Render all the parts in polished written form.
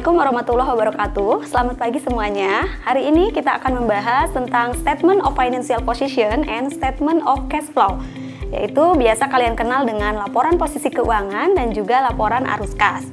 Assalamualaikum warahmatullahi wabarakatuh. Selamat pagi semuanya. Hari ini kita akan membahas tentang Statement of Financial Position and Statement of Cash Flow, yaitu biasa kalian kenal dengan laporan posisi keuangan dan juga laporan arus kas.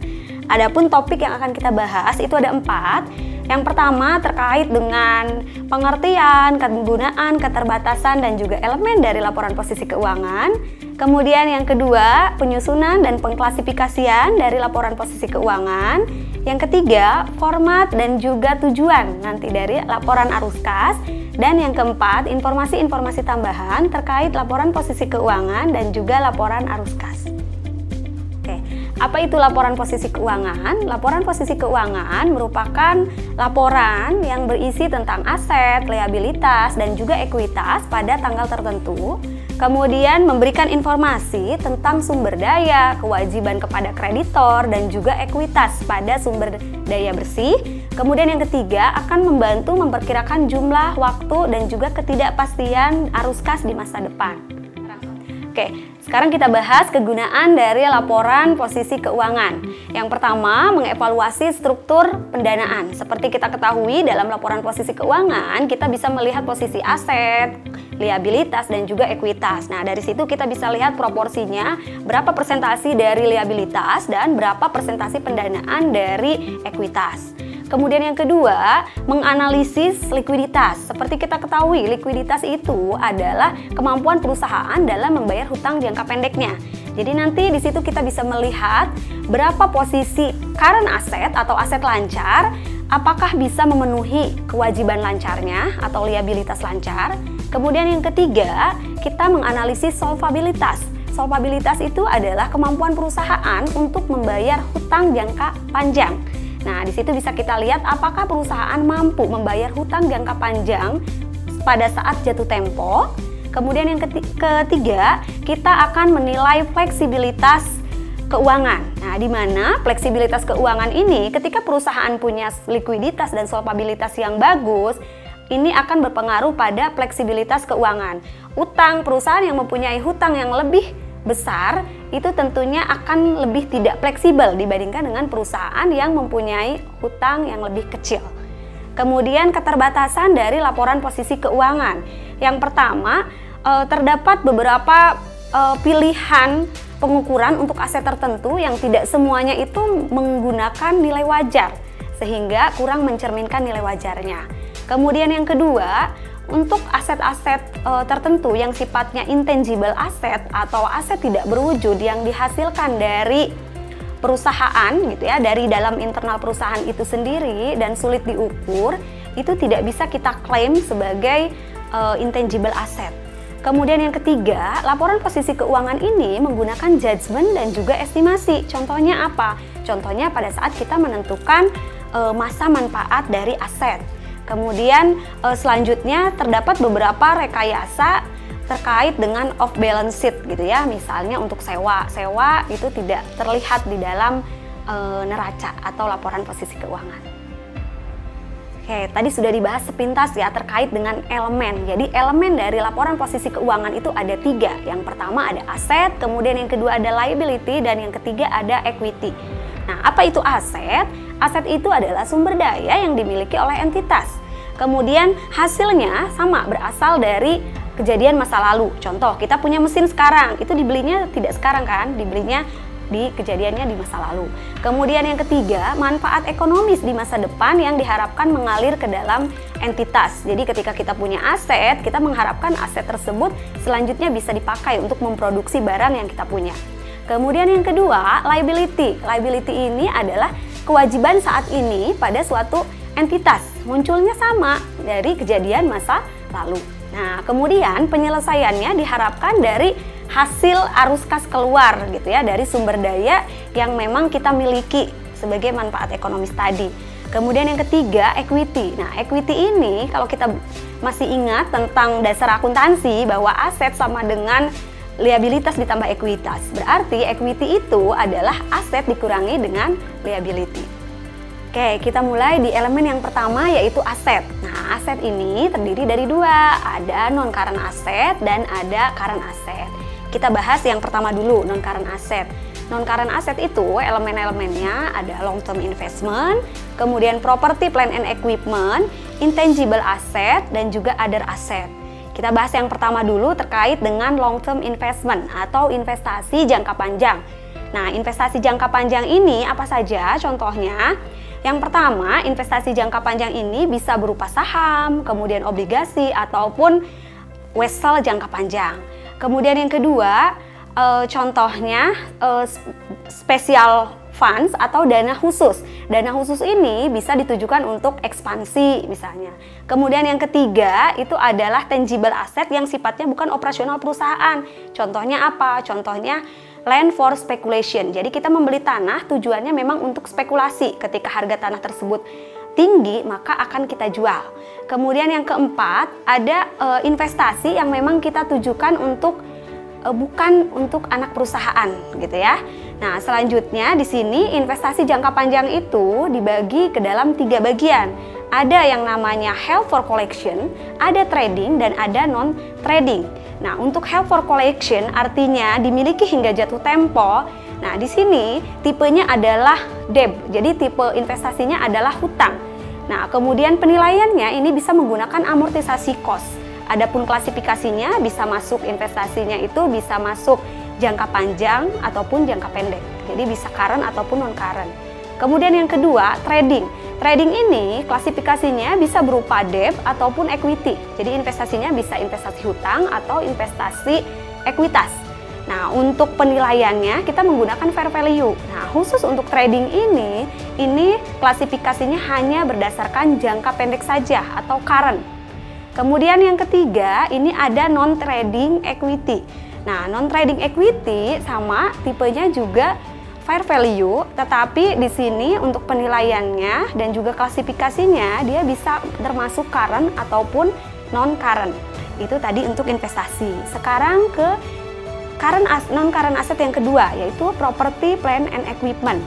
Adapun topik yang akan kita bahas itu ada 4. Yang pertama terkait dengan pengertian, kegunaan, keterbatasan, dan juga elemen dari laporan posisi keuangan. Kemudian yang kedua, penyusunan dan pengklasifikasian dari laporan posisi keuangan. Yang ketiga, format dan juga tujuan nanti dari laporan arus kas. Dan yang keempat, informasi-informasi tambahan terkait laporan posisi keuangan dan juga laporan arus kas. Oke, apa itu laporan posisi keuangan? Laporan posisi keuangan merupakan laporan yang berisi tentang aset, liabilitas, dan juga ekuitas pada tanggal tertentu. Kemudian memberikan informasi tentang sumber daya, kewajiban kepada kreditor, dan juga ekuitas pada sumber daya bersih. Kemudian yang ketiga akan membantu memperkirakan jumlah, waktu, dan juga ketidakpastian arus kas di masa depan. Oke, sekarang kita bahas kegunaan dari laporan posisi keuangan. Yang pertama, mengevaluasi struktur pendanaan. Seperti kita ketahui, dalam laporan posisi keuangan, kita bisa melihat posisi aset, liabilitas, dan juga ekuitas. Nah, dari situ kita bisa lihat proporsinya, berapa persentase dari liabilitas dan berapa persentase pendanaan dari ekuitas. Kemudian yang kedua, menganalisis likuiditas. Seperti kita ketahui, likuiditas itu adalah kemampuan perusahaan dalam membayar hutang jangka pendeknya. Jadi nanti di situ kita bisa melihat berapa posisi current asset atau aset lancar, apakah bisa memenuhi kewajiban lancarnya atau liabilitas lancar. Kemudian yang ketiga, kita menganalisis solvabilitas. Solvabilitas itu adalah kemampuan perusahaan untuk membayar hutang jangka panjang. Nah, di situ bisa kita lihat apakah perusahaan mampu membayar hutang jangka panjang pada saat jatuh tempo. Kemudian yang ketiga, kita akan menilai fleksibilitas keuangan. Nah, di mana fleksibilitas keuangan ini ketika perusahaan punya likuiditas dan solvabilitas yang bagus, ini akan berpengaruh pada fleksibilitas keuangan. Utang, perusahaan yang mempunyai hutang yang lebih besar itu tentunya akan lebih tidak fleksibel dibandingkan dengan perusahaan yang mempunyai hutang yang lebih kecil. Kemudian keterbatasan dari laporan posisi keuangan. Yang pertama, terdapat beberapa pilihan pengukuran untuk aset tertentu yang tidak semuanya itu menggunakan nilai wajar, sehingga kurang mencerminkan nilai wajarnya. Kemudian yang kedua, untuk aset-aset tertentu yang sifatnya intangible asset atau aset tidak berwujud yang dihasilkan dari perusahaan gitu ya, dari dalam internal perusahaan itu sendiri dan sulit diukur, itu tidak bisa kita klaim sebagai intangible asset. Kemudian yang ketiga, laporan posisi keuangan ini menggunakan judgement dan juga estimasi. Contohnya apa? Contohnya pada saat kita menentukan masa manfaat dari aset. Kemudian selanjutnya terdapat beberapa rekayasa terkait dengan off balance sheet gitu ya. Misalnya untuk sewa itu tidak terlihat di dalam neraca atau laporan posisi keuangan. Oke, tadi sudah dibahas sepintas ya terkait dengan elemen. Jadi elemen dari laporan posisi keuangan itu ada 3. Yang pertama ada aset, kemudian yang kedua ada liability, dan yang ketiga ada equity. Nah, apa itu aset? Aset itu adalah sumber daya yang dimiliki oleh entitas. Kemudian hasilnya sama, berasal dari kejadian masa lalu. Contoh, kita punya mesin sekarang, itu dibelinya tidak sekarang kan, dibelinya di kejadiannya di masa lalu. Kemudian yang ketiga, manfaat ekonomis di masa depan yang diharapkan mengalir ke dalam entitas. Jadi ketika kita punya aset, kita mengharapkan aset tersebut selanjutnya bisa dipakai untuk memproduksi barang yang kita punya. Kemudian yang kedua, liability. Liability ini adalah kewajiban saat ini pada suatu entitas, munculnya sama dari kejadian masa lalu. Nah, kemudian penyelesaiannya diharapkan dari hasil arus kas keluar gitu ya, dari sumber daya yang memang kita miliki sebagai manfaat ekonomis tadi. Kemudian yang ketiga, equity. Nah, equity ini kalau kita masih ingat tentang dasar akuntansi bahwa aset sama dengan liabilitas ditambah ekuitas. Berarti equity itu adalah aset dikurangi dengan liability. Oke, kita mulai di elemen yang pertama yaitu aset. Nah, aset ini terdiri dari 2, ada non-current asset dan ada current asset. Kita bahas yang pertama dulu, non-current asset. non-current asset itu elemen-elemennya ada long term investment, kemudian property, plant and equipment, intangible asset, dan juga other asset. Kita bahas yang pertama dulu terkait dengan long term investment atau investasi jangka panjang. Nah, investasi jangka panjang ini apa saja contohnya? Yang pertama, investasi jangka panjang ini bisa berupa saham, kemudian obligasi, ataupun wesel jangka panjang. Kemudian yang kedua, contohnya special funds atau dana khusus. Dana khusus ini bisa ditujukan untuk ekspansi misalnya. Kemudian yang ketiga itu adalah tangible asset yang sifatnya bukan operasional perusahaan. Contohnya apa? Contohnya land for speculation. Jadi kita membeli tanah tujuannya memang untuk spekulasi. Ketika harga tanah tersebut tinggi maka akan kita jual. Kemudian yang keempat ada investasi yang memang kita tujukan untuk bukan untuk anak perusahaan gitu ya. Nah, selanjutnya di sini investasi jangka panjang itu dibagi ke dalam 3 bagian. Ada yang namanya held for collection, ada trading, dan ada non trading. Nah, untuk held for collection artinya dimiliki hingga jatuh tempo. Nah, di sini tipenya adalah debt. Jadi tipe investasinya adalah hutang. Nah, kemudian penilaiannya ini bisa menggunakan amortisasi cost. Adapun klasifikasinya bisa masuk investasinya itu bisa masuk jangka panjang ataupun jangka pendek. Jadi bisa current ataupun non current. Kemudian yang kedua, trading. Trading ini klasifikasinya bisa berupa debt ataupun equity. Jadi investasinya bisa investasi hutang atau investasi ekuitas. Nah, untuk penilaiannya kita menggunakan fair value. Nah, khusus untuk trading ini klasifikasinya hanya berdasarkan jangka pendek saja atau current. Kemudian yang ketiga, ini ada non-trading equity. Nah, non-trading equity sama tipenya juga fair value, tetapi di sini untuk penilaiannya dan juga klasifikasinya dia bisa termasuk current ataupun non-current. Itu tadi untuk investasi. Sekarang ke non-current asset yang kedua, yaitu property, plant and equipment.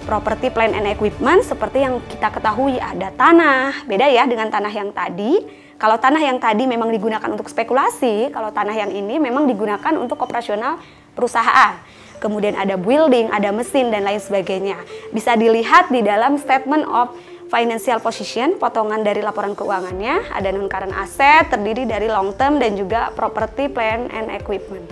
Property, plant and equipment seperti yang kita ketahui ada tanah, beda ya dengan tanah yang tadi. Kalau tanah yang tadi memang digunakan untuk spekulasi, kalau tanah yang ini memang digunakan untuk operasional perusahaan. Kemudian ada building, ada mesin, dan lain sebagainya. Bisa dilihat di dalam statement of financial position, potongan dari laporan keuangannya, ada non-current asset, terdiri dari long term dan juga property, plant and equipment.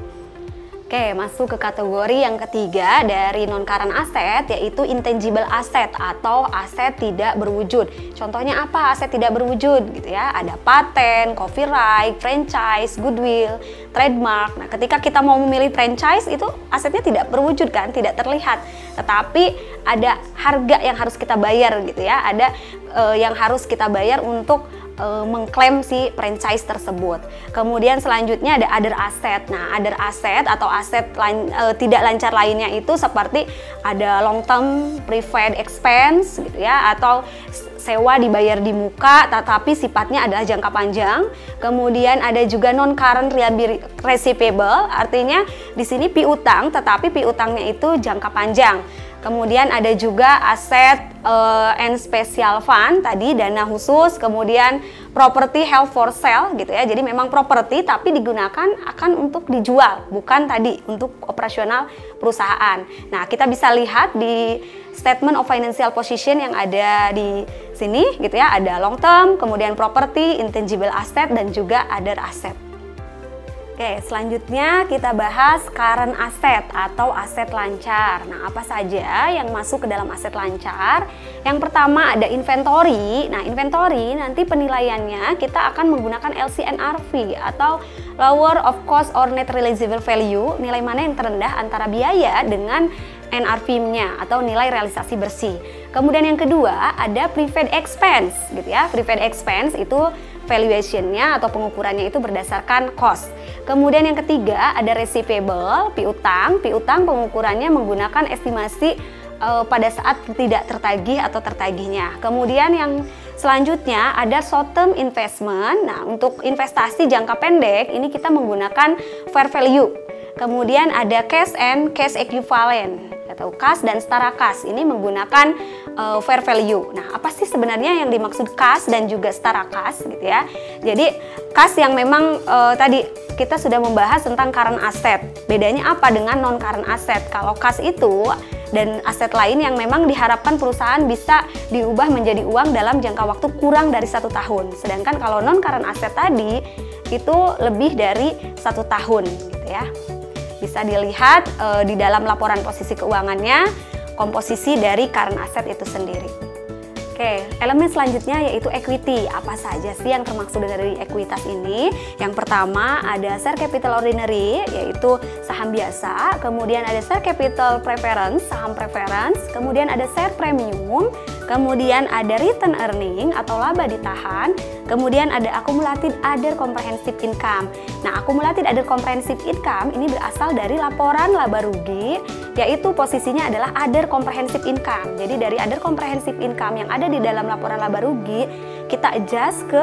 Oke, masuk ke kategori yang ketiga dari non-current asset, yaitu intangible asset atau aset tidak berwujud. Contohnya apa aset tidak berwujud gitu ya? Ada paten, copyright, franchise, goodwill, trademark. Nah, ketika kita mau memilih franchise itu asetnya tidak berwujud kan, tidak terlihat. Tetapi ada harga yang harus kita bayar gitu ya. Ada yang harus kita bayar untuk mengklaim si franchise tersebut. Kemudian selanjutnya ada other asset. Nah, other asset atau aset tidak lancar lainnya itu seperti ada long term prepaid expense gitu ya, atau sewa dibayar di muka tetapi sifatnya adalah jangka panjang. Kemudian ada juga non current receivable, artinya di sini piutang tetapi piutangnya itu jangka panjang. Kemudian ada juga aset and special fund, tadi dana khusus, kemudian property held for sale gitu ya. Jadi memang properti tapi digunakan akan untuk dijual, bukan tadi untuk operasional perusahaan. Nah, kita bisa lihat di statement of financial position yang ada di sini gitu ya. Ada long term, kemudian property, intangible asset, dan juga other asset. Oke, selanjutnya kita bahas current asset atau aset lancar. Nah, apa saja yang masuk ke dalam aset lancar? Yang pertama ada inventory. Nah, inventory nanti penilaiannya kita akan menggunakan LCNRV atau lower of cost or net realizable value, nilai mana yang terendah antara biaya dengan NRV-nya atau nilai realisasi bersih. Kemudian yang kedua ada prepaid expense gitu ya. Prepaid expense itu valuation-nya atau pengukurannya itu berdasarkan cost. Kemudian yang ketiga ada receivable, piutang. Piutang pengukurannya menggunakan estimasi pada saat tidak tertagih atau tertagihnya. Kemudian yang selanjutnya ada short term investment. Nah, untuk investasi jangka pendek ini kita menggunakan fair value. Kemudian ada cash and cash equivalent. atau kas dan setara kas. Ini menggunakan fair value. Nah, apa sih sebenarnya yang dimaksud kas dan juga setara kas gitu ya? Jadi kas yang memang tadi kita sudah membahas tentang current asset. Bedanya apa dengan non current asset? Kalau kas itu dan aset lain yang memang diharapkan perusahaan bisa diubah menjadi uang dalam jangka waktu kurang dari 1 tahun. Sedangkan kalau non current asset tadi itu lebih dari 1 tahun gitu ya. Bisa dilihat di dalam laporan posisi keuangannya komposisi dari current asset itu sendiri. Oke, elemen selanjutnya yaitu equity. Apa saja sih yang termaksud dari ekuitas ini? Yang pertama ada share capital ordinary, yaitu saham biasa. Kemudian ada share capital preference, saham preference. Kemudian ada share premium. Kemudian ada return earning atau laba ditahan. Kemudian ada accumulated other comprehensive income. Nah, accumulated other comprehensive income ini berasal dari laporan laba rugi, yaitu posisinya adalah other comprehensive income. Jadi dari other comprehensive income yang ada di dalam laporan laba rugi, kita adjust ke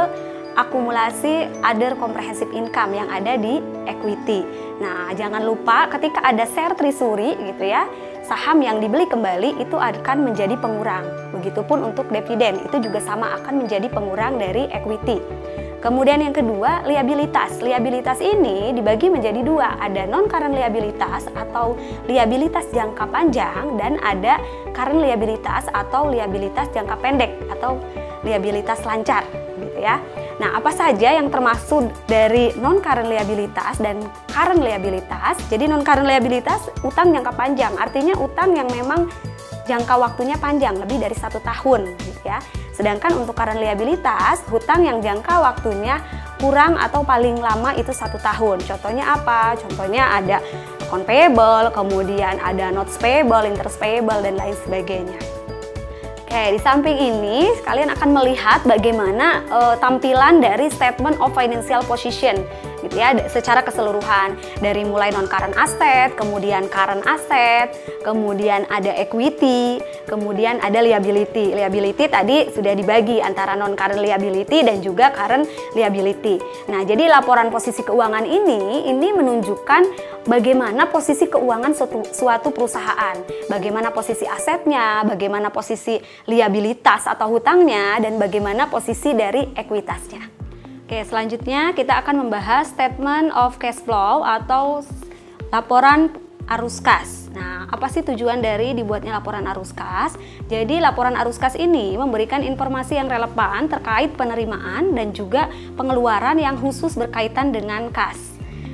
akumulasi other comprehensive income yang ada di equity. Nah, jangan lupa ketika ada share treasury gitu ya, saham yang dibeli kembali itu akan menjadi pengurang. Begitupun untuk dividen, itu juga sama akan menjadi pengurang dari equity. Kemudian yang kedua, liabilitas. Liabilitas ini dibagi menjadi dua, ada non-current liabilitas atau liabilitas jangka panjang dan ada current liabilitas atau liabilitas jangka pendek atau liabilitas lancar gitu ya. Nah, apa saja yang termasuk dari non-current liabilitas dan current liabilitas? Jadi non-current liabilitas utang jangka panjang, artinya utang yang memang jangka waktunya panjang, lebih dari 1 tahun gitu ya. Sedangkan untuk current liabilitas, hutang yang jangka waktunya kurang atau paling lama itu 1 tahun. Contohnya apa? Contohnya ada account payable, kemudian ada notes payable, interest payable, dan lain sebagainya. Oke, di samping ini kalian akan melihat bagaimana tampilan dari statement of financial position gitu ya, secara keseluruhan, dari mulai non current asset, kemudian current asset, kemudian ada equity, kemudian ada liability. Liability tadi sudah dibagi antara non current liability dan juga current liability. Nah, jadi laporan posisi keuangan ini menunjukkan bagaimana posisi keuangan suatu perusahaan, bagaimana posisi asetnya, bagaimana posisi liabilitas atau hutangnya, dan bagaimana posisi dari ekuitasnya. Oke, selanjutnya kita akan membahas statement of cash flow atau laporan arus kas. Nah, apa sih tujuan dari dibuatnya laporan arus kas? Jadi laporan arus kas ini memberikan informasi yang relevan terkait penerimaan dan juga pengeluaran yang khusus berkaitan dengan kas.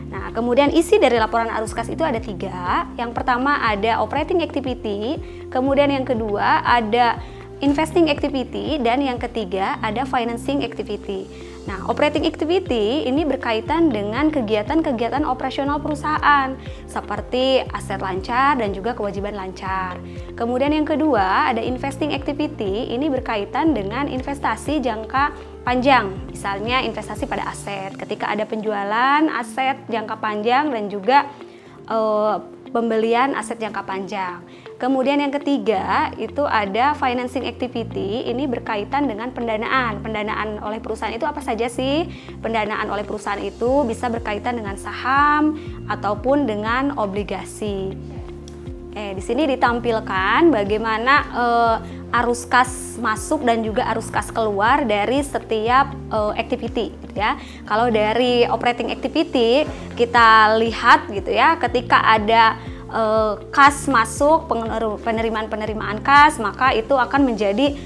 Nah, kemudian isi dari laporan arus kas itu ada 3. Yang pertama ada operating activity, kemudian yang kedua ada investing activity, dan yang ketiga ada financing activity. Nah, operating activity ini berkaitan dengan kegiatan-kegiatan operasional perusahaan seperti aset lancar dan juga kewajiban lancar. Kemudian yang kedua ada investing activity, ini berkaitan dengan investasi jangka panjang, misalnya investasi pada aset ketika ada penjualan aset jangka panjang dan juga pembelian aset jangka panjang. Kemudian yang ketiga itu ada financing activity, ini berkaitan dengan pendanaan. Pendanaan oleh perusahaan itu apa saja sih? Pendanaan oleh perusahaan itu bisa berkaitan dengan saham ataupun dengan obligasi. Di sini ditampilkan bagaimana arus kas masuk dan juga arus kas keluar dari setiap activity gitu ya. Kalau dari operating activity kita lihat gitu ya, ketika ada kas masuk, penerimaan kas, maka itu akan menjadi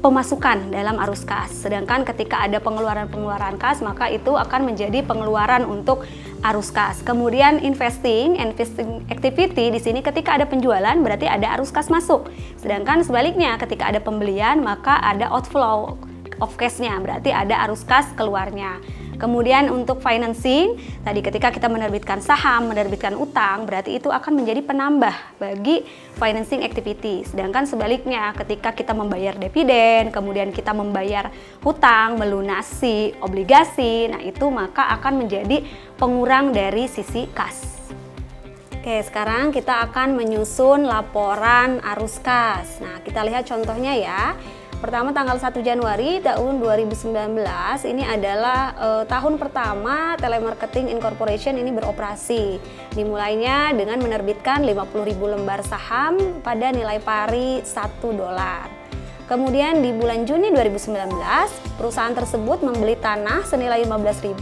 pemasukan dalam arus kas. Sedangkan ketika ada pengeluaran kas, maka itu akan menjadi pengeluaran untuk arus kas. Kemudian investing activity di sini ketika ada penjualan berarti ada arus kas masuk. Sedangkan sebaliknya ketika ada pembelian maka ada outflow of cash-nya, berarti ada arus kas keluarnya. Kemudian untuk financing, tadi ketika kita menerbitkan saham, menerbitkan utang, berarti itu akan menjadi penambah bagi financing activity. Sedangkan sebaliknya, ketika kita membayar dividen, kemudian kita membayar hutang, melunasi obligasi, nah itu maka akan menjadi pengurang dari sisi kas. Oke, sekarang kita akan menyusun laporan arus kas. Nah, kita lihat contohnya ya. Pertama tanggal 1 Januari tahun 2019 ini adalah tahun pertama Telemarketing Incorporation ini beroperasi. Dimulainya dengan menerbitkan 50.000 lembar saham pada nilai pari $1. Kemudian di bulan Juni 2019, perusahaan tersebut membeli tanah senilai 15.000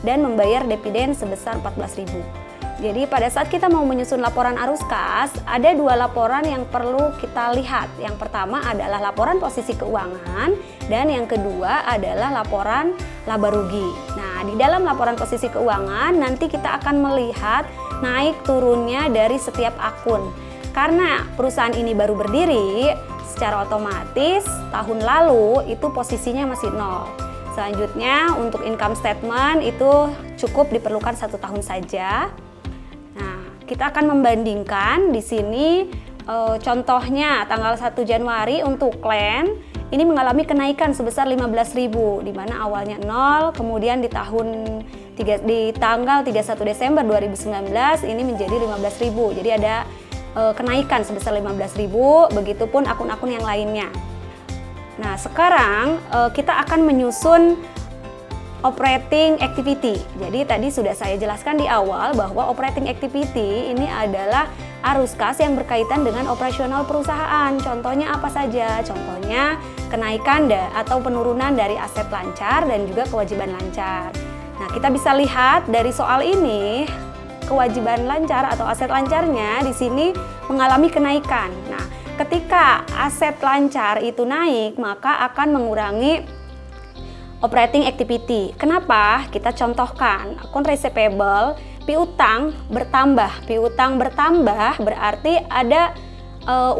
dan membayar dividen sebesar 14.000. Jadi pada saat kita mau menyusun laporan arus kas, ada dua laporan yang perlu kita lihat. Yang pertama adalah laporan posisi keuangan dan yang kedua adalah laporan laba rugi. Nah, di dalam laporan posisi keuangan nanti kita akan melihat naik turunnya dari setiap akun. Karena perusahaan ini baru berdiri, secara otomatis tahun lalu itu posisinya masih nol. Selanjutnya untuk income statement itu cukup diperlukan 1 tahun saja. Kita akan membandingkan di sini contohnya tanggal 1 Januari untuk Klen ini mengalami kenaikan sebesar 15.000 di mana awalnya 0, kemudian di tanggal 31 Desember 2019 ini menjadi 15.000. Jadi ada kenaikan sebesar 15.000, begitupun akun-akun yang lainnya. Nah, sekarang kita akan menyusun operating activity. Jadi tadi sudah saya jelaskan di awal bahwa operating activity ini adalah arus kas yang berkaitan dengan operasional perusahaan. Contohnya apa saja? Contohnya kenaikan atau penurunan dari aset lancar dan juga kewajiban lancar. Nah, kita bisa lihat dari soal ini kewajiban lancar atau aset lancarnya di sini mengalami kenaikan. Nah, ketika aset lancar itu naik, maka akan mengurangi operating activity. Kenapa? Kita contohkan akun receivable, piutang bertambah. Piutang bertambah berarti ada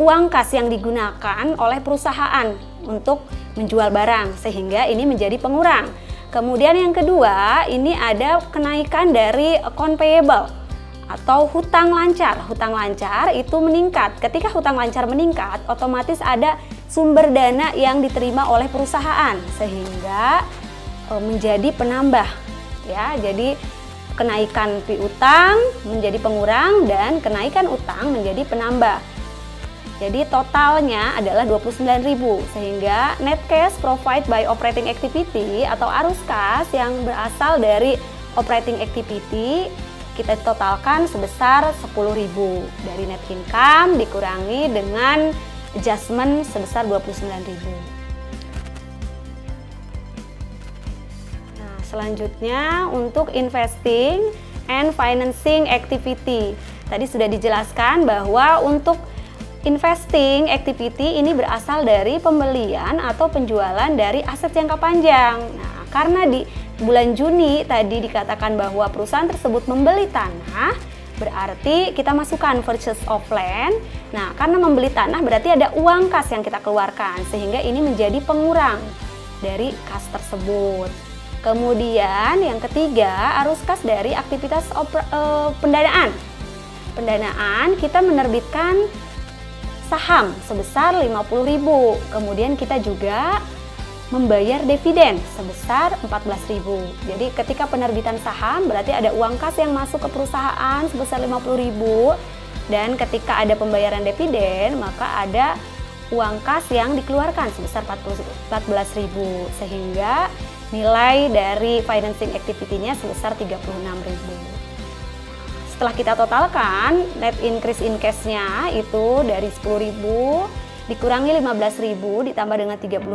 uang kas yang digunakan oleh perusahaan untuk menjual barang sehingga ini menjadi pengurang. Kemudian yang kedua, ini ada kenaikan dari account payable atau hutang lancar. Hutang lancar itu meningkat. Ketika hutang lancar meningkat, otomatis ada sumber dana yang diterima oleh perusahaan sehingga menjadi penambah ya. Jadi kenaikan piutang menjadi pengurang dan kenaikan utang menjadi penambah. Jadi totalnya adalah 29.000 sehingga net cash provided by operating activity atau arus kas yang berasal dari operating activity kita totalkan sebesar 10.000 dari net income dikurangi dengan adjustment sebesar 29.000. Nah, selanjutnya untuk investing and financing activity. Tadi sudah dijelaskan bahwa untuk investing activity ini berasal dari pembelian atau penjualan dari aset jangka panjang. Nah, karena di bulan Juni tadi dikatakan bahwa perusahaan tersebut membeli tanah, berarti kita masukkan purchase of land. Nah, karena membeli tanah berarti ada uang kas yang kita keluarkan sehingga ini menjadi pengurang dari kas tersebut. Kemudian yang ketiga, arus kas dari aktivitas pendanaan. Pendanaan kita menerbitkan saham sebesar 50.000. Kemudian kita juga membayar dividen sebesar 14.000. Jadi ketika penerbitan saham berarti ada uang kas yang masuk ke perusahaan sebesar 50.000 dan ketika ada pembayaran dividen maka ada uang kas yang dikeluarkan sebesar 14.000 sehingga nilai dari financing activity-nya sebesar 36.000. Setelah kita totalkan net increase in cash-nya itu dari 10.000 dikurangi 15.000 ditambah dengan 36.000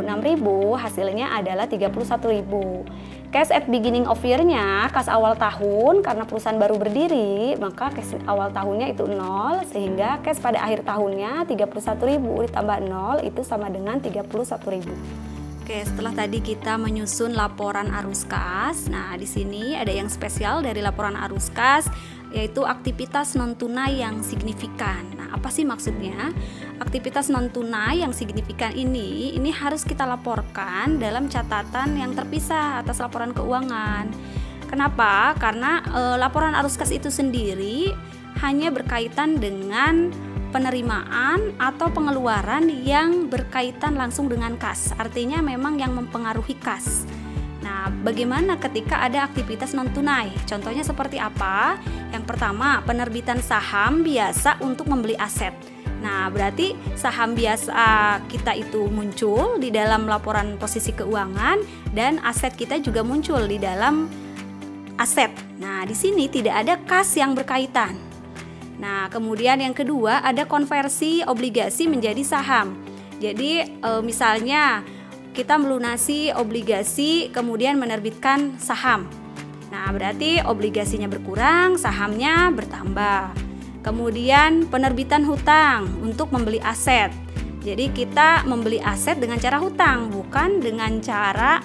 hasilnya adalah 31.000. Cash at beginning of year-nya, kas awal tahun karena perusahaan baru berdiri maka cash awal tahunnya itu 0 sehingga cash pada akhir tahunnya 31.000 ditambah 0 itu sama dengan 31.000. Oke, setelah tadi kita menyusun laporan arus kas, nah di sini ada yang spesial dari laporan arus kas yaitu aktivitas non tunai yang signifikan. Nah, apa sih maksudnya? Aktivitas non tunai yang signifikan ini harus kita laporkan dalam catatan yang terpisah atas laporan keuangan. Kenapa? Karena laporan arus kas itu sendiri hanya berkaitan dengan penerimaan atau pengeluaran yang berkaitan langsung dengan kas. Artinya memang yang mempengaruhi kas. Nah, bagaimana ketika ada aktivitas non-tunai? Contohnya seperti apa? Yang pertama, penerbitan saham biasa untuk membeli aset. Nah, berarti saham biasa kita itu muncul di dalam laporan posisi keuangan dan aset kita juga muncul di dalam aset. Nah, di sini tidak ada kas yang berkaitan. Nah, kemudian yang kedua ada konversi obligasi menjadi saham. Jadi misalnya kita melunasi obligasi kemudian menerbitkan saham. Nah, berarti obligasinya berkurang, sahamnya bertambah. Kemudian penerbitan hutang untuk membeli aset. Jadi kita membeli aset dengan cara hutang, bukan dengan cara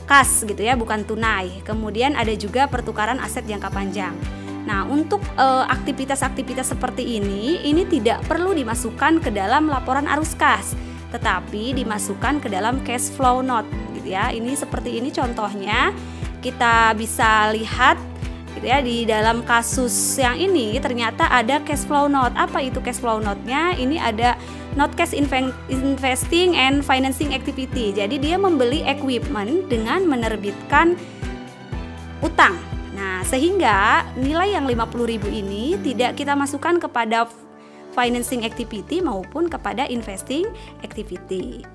kas gitu ya, bukan tunai. Kemudian ada juga pertukaran aset jangka panjang. Nah, untuk aktivitas-aktivitas seperti ini tidak perlu dimasukkan ke dalam laporan arus kas, tetapi dimasukkan ke dalam cash flow note gitu ya. Ini seperti ini contohnya. Kita bisa lihat gitu ya, di dalam kasus yang ini ternyata ada cash flow note. Apa itu cash flow note-nya? Ini ada not cash investing and financing activity. Jadi dia membeli equipment dengan menerbitkan utang. Nah, sehingga nilai yang 50.000 ini tidak kita masukkan kepada financing activity maupun kepada investing activity.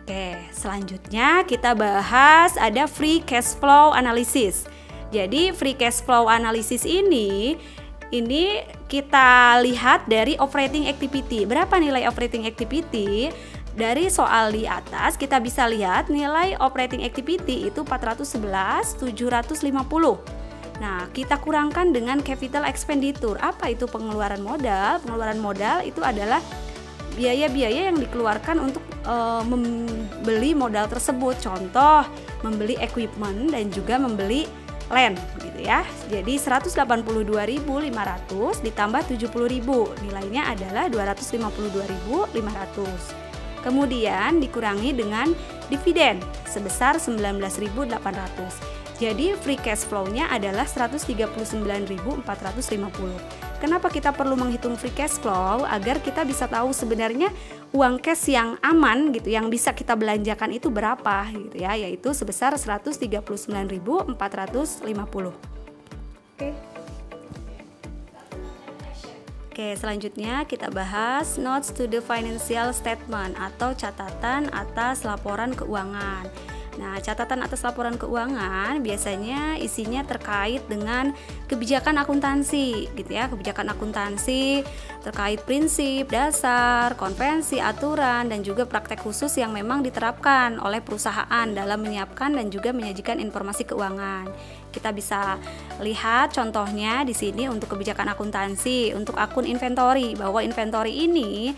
Oke, selanjutnya kita bahas ada free cash flow analysis. Jadi free cash flow analysis ini kita lihat dari operating activity. Berapa nilai operating activity? Dari soal di atas kita bisa lihat nilai operating activity itu 411.750. Nah, kita kurangkan dengan capital expenditure. Apa itu pengeluaran modal? Pengeluaran modal itu adalah biaya-biaya yang dikeluarkan untuk membeli modal tersebut. Contoh, membeli equipment dan juga membeli land gitu ya. Jadi 182.500 ditambah 70.000, nilainya adalah 252.500. Kemudian dikurangi dengan dividen sebesar 19.800. Jadi free cash flow-nya adalah 139.450. Kenapa kita perlu menghitung free cash flow? Agar kita bisa tahu sebenarnya uang cash yang aman gitu, yang bisa kita belanjakan itu berapa gitu ya, yaitu sebesar 139.450. Oke, selanjutnya kita bahas notes to the financial statement atau catatan atas laporan keuangan. Nah, catatan atas laporan keuangan biasanya isinya terkait dengan kebijakan akuntansi gitu ya, kebijakan akuntansi terkait prinsip, dasar, konvensi, aturan dan juga praktek khusus yang memang diterapkan oleh perusahaan dalam menyiapkan dan juga menyajikan informasi keuangan. Kita bisa lihat contohnya di sini untuk kebijakan akuntansi, untuk akun inventory, bahwa inventory ini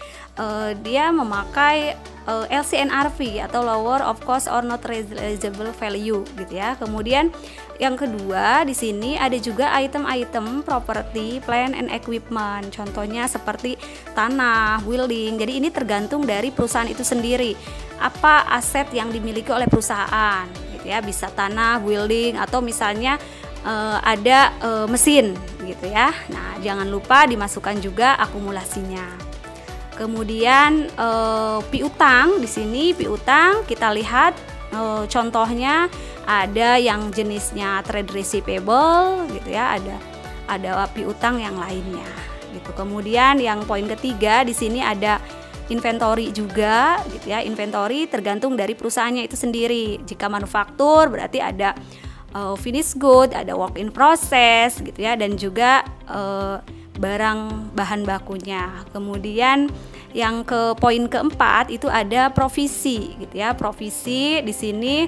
dia memakai LCNRV atau lower of cost or not realizable value gitu ya. Kemudian yang kedua di sini ada juga item-item property, plant and equipment. Contohnya seperti tanah, building. Jadi ini tergantung dari perusahaan itu sendiri. Apa aset yang dimiliki oleh perusahaan gitu ya, bisa tanah, building atau misalnya ada mesin gitu ya. Nah, jangan lupa dimasukkan juga akumulasinya. Kemudian piutang, di sini piutang kita lihat contohnya ada yang jenisnya trade receivable gitu ya, ada piutang yang lainnya gitu. Kemudian yang poin ketiga di sini ada inventory juga gitu ya. Inventory tergantung dari perusahaannya itu sendiri. Jika manufaktur berarti ada finished good, ada work in process gitu ya, dan juga barang bahan bakunya. Kemudian yang ke poin keempat itu ada provisi gitu ya. Provisi di sini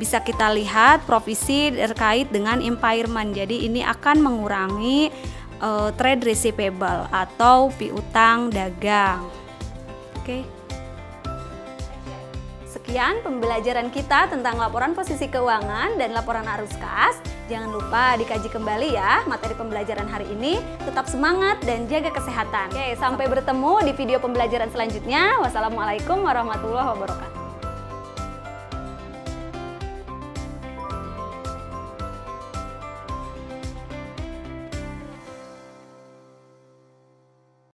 bisa kita lihat provisi terkait dengan impairment. Jadi ini akan mengurangi trade receivable atau piutang dagang. Oke. Sekian pembelajaran kita tentang laporan posisi keuangan dan laporan arus kas. Jangan lupa dikaji kembali ya materi pembelajaran hari ini. Tetap semangat dan jaga kesehatan. Oke, sampai bertemu di video pembelajaran selanjutnya. Wassalamualaikum warahmatullahi wabarakatuh.